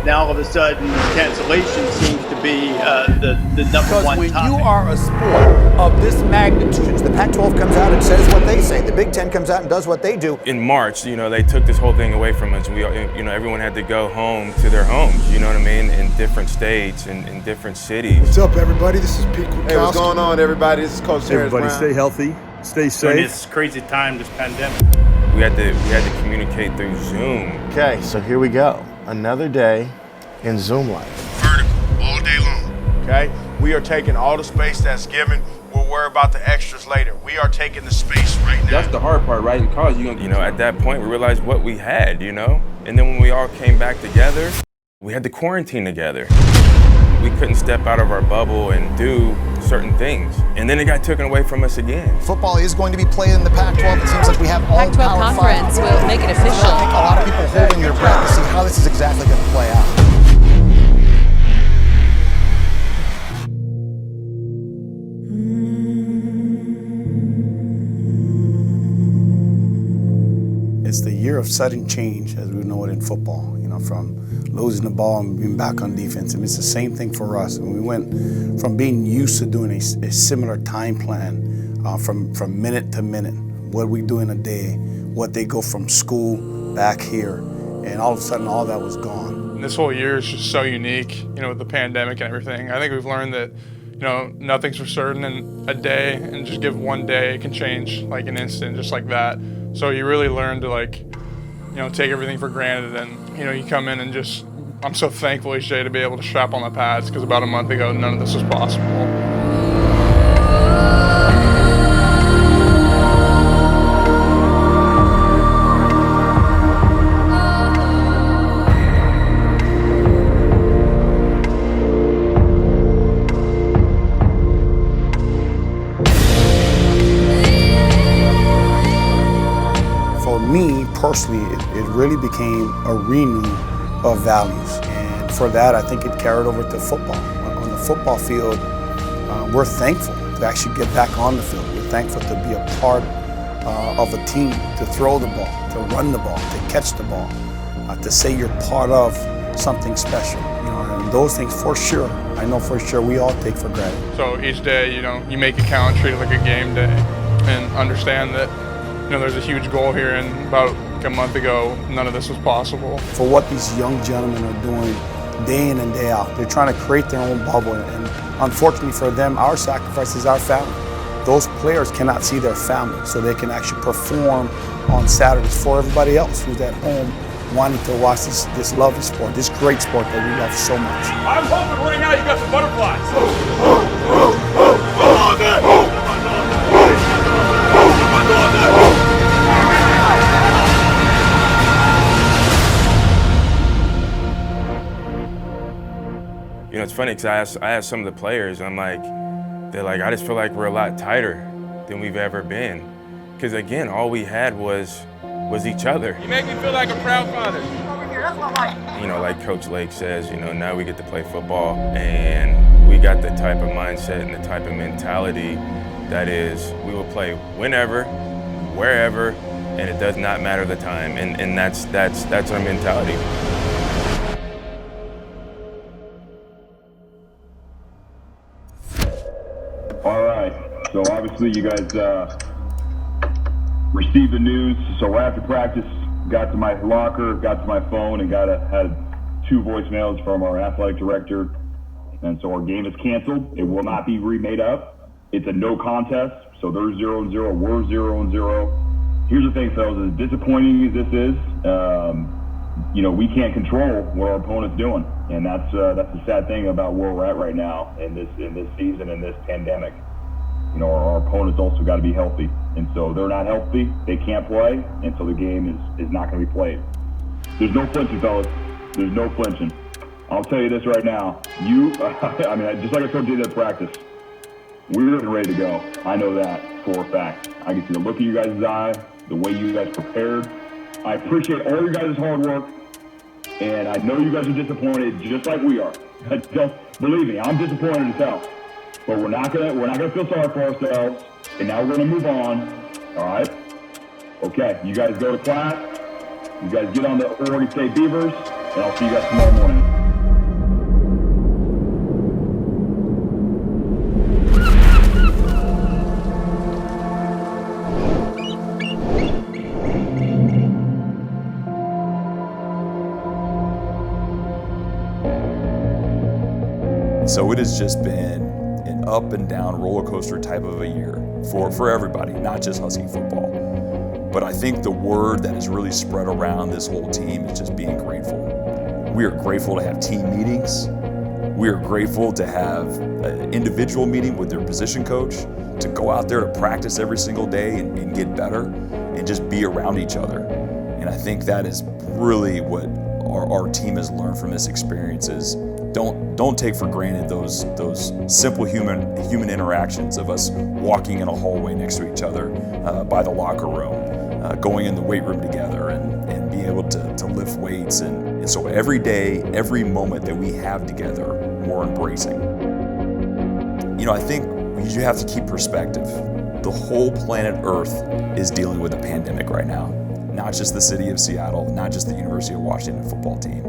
Now all of a sudden, cancellation seems to be the number one topic. Because when you are a sport of this magnitude, the Pac-12 comes out and says what they say. The Big Ten comes out and does what they do. In March, they took this whole thing away from us. Everyone had to go home to their homes, you know what I mean, in different states and in different cities. What's up, everybody? This is Pete Kwiatkowski. Hey, what's going on, everybody? This is Coach Terrence Brown. Everybody stay healthy, stay safe. During this crazy time, this pandemic. We had to communicate through Zoom. Okay, so here we go. Another day in Zoom Life. Vertical, all day long. Okay? We are taking all the space that's given. We'll worry about the extras later. We are taking the space right now. That's the hard part, right? In college, at that point, we realized what we had, And then when we all came back together, we had to quarantine together. We couldn't step out of our bubble and do certain things. And then it got taken away from us again. Football is going to be played in the Pac-12. It seems like we have all the Pac-12 conference will make it official. I think a lot of people holding their breath to see how this is exactly going to play out. It's the year of sudden change, as we know it in football, from losing the ball and being back on defense. And it's the same thing for us. And we went from being used to doing a similar time plan from minute to minute, what we do in a day, what they go from school back here, and all of a sudden all that was gone. This whole year is just so unique, with the pandemic and everything. I think we've learned that, nothing's for certain, and a day, and just give one day, it can change like an instant, just like that. So you really learn to take everything for granted, and you come in and just, I'm so thankful each day to be able to strap on the pads, because about a month ago, none of this was possible. For me personally, it really became a renew of values. And for that, I think it carried over to football. On the football field, we're thankful to actually get back on the field. We're thankful to be a part of a team, to throw the ball, to run the ball, to catch the ball, to say you're part of something special. And those things for sure, I know for sure we all take for granted. So each day, you make it count, treat it like a game day, and understand that there's a huge goal here, and about a month ago, none of this was possible. For what these young gentlemen are doing day in and day out, they're trying to create their own bubble, and unfortunately for them, our sacrifice is our family. Those players cannot see their family, so they can actually perform on Saturdays for everybody else who's at home wanting to watch this lovely sport, this great sport that we love so much. I'm hoping right now you got some butterflies. It's funny because I asked some of the players, and they're like, I just feel like we're a lot tighter than we've ever been. Because again, all we had was each other. You make me feel like a proud father. Like Coach Lake says, now we get to play football, and we got the type of mindset and the type of mentality that is, we will play whenever, wherever, and it does not matter the time, and that's our mentality. All right, so obviously you guys received the news. So after practice, got to my locker, got to my phone, and had 2 voicemails from our athletic director. And so our game is canceled. It will not be remade up. It's a no contest. So they're 0-0, we're 0-0. Here's the thing, fellas, as disappointing as this is, we can't control what our opponent's doing. And that's the sad thing about where we're at right now in this season, in this pandemic. Our opponents also got to be healthy. And so they're not healthy, they can't play, and so the game is not going to be played. There's no flinching, fellas. There's no flinching. I'll tell you this right now. Just like I told you at practice, we're ready to go. I know that for a fact. I can see the look in you guys' eye, the way you guys prepared. I appreciate all your guys' hard work, and I know you guys are disappointed just like we are. Believe me, I'm disappointed as hell. But we're not gonna feel sorry for ourselves, and now we're gonna move on. All right? Okay, you guys go to class. You guys get on the Oregon State Beavers. and I'll see you guys tomorrow morning. So it has just been an up and down roller coaster type of a year for everybody, not just Husky football. But I think the word that has really spread around this whole team is just being grateful. We are grateful to have team meetings. We are grateful to have an individual meeting with their position coach, to go out there to practice every single day and get better and just be around each other. And I think that is really what our team has learned from this experience is don't take for granted those simple human interactions of us walking in a hallway next to each other by the locker room, going in the weight room together and being able to lift weights. And so every day, every moment that we have together, we're embracing. You know, I think you have to keep perspective. The whole planet Earth is dealing with a pandemic right now. Not just the city of Seattle, not just the University of Washington football team.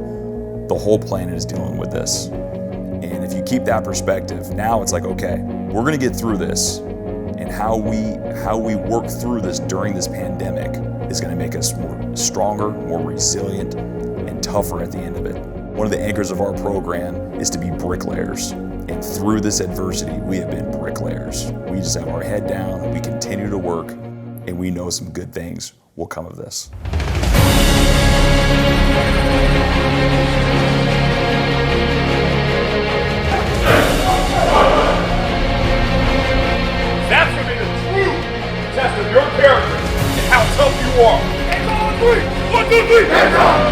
The whole planet is dealing with this. And if you keep that perspective, now it's like, okay, we're gonna get through this. And how we work through this during this pandemic is gonna make us more stronger, more resilient, and tougher at the end of it. One of the anchors of our program is to be bricklayers. And through this adversity, we have been bricklayers. We just have our head down, we continue to work, and we know some good things will come of this. That's going to be the true test of your character and how tough you are. Hands on 3. 1, 2, 3. Hands on.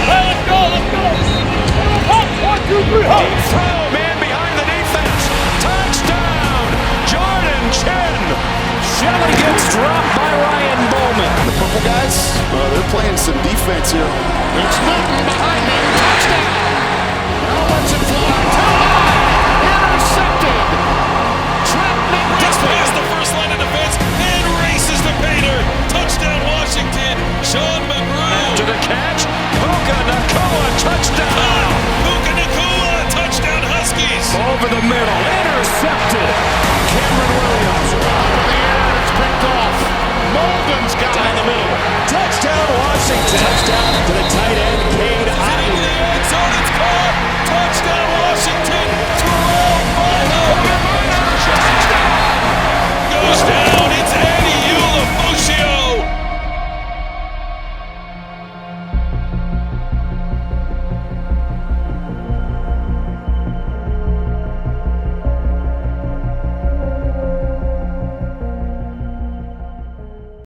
Hey, let's go. Hop. 1, 2, 3. Hop. Throw, man behind the defense. Touchdown, Jordan Chin. Shelley gets dropped by Ryan Bowman. The purple guys, they're playing some defense here. It's Newton behind him. Touchdown. Now lets it fly. Intercepted. Trent McDuffie gets past the first line of defense and races the painter. Touchdown Washington. Sean McGrew to the catch. Puka Nacua touchdown. Puka Nacua touchdown Huskies. Over the middle. Intercepted. Cameron Williams up in the air. It's picked off. Molden's got it in the middle. Touchdown Washington. Touchdown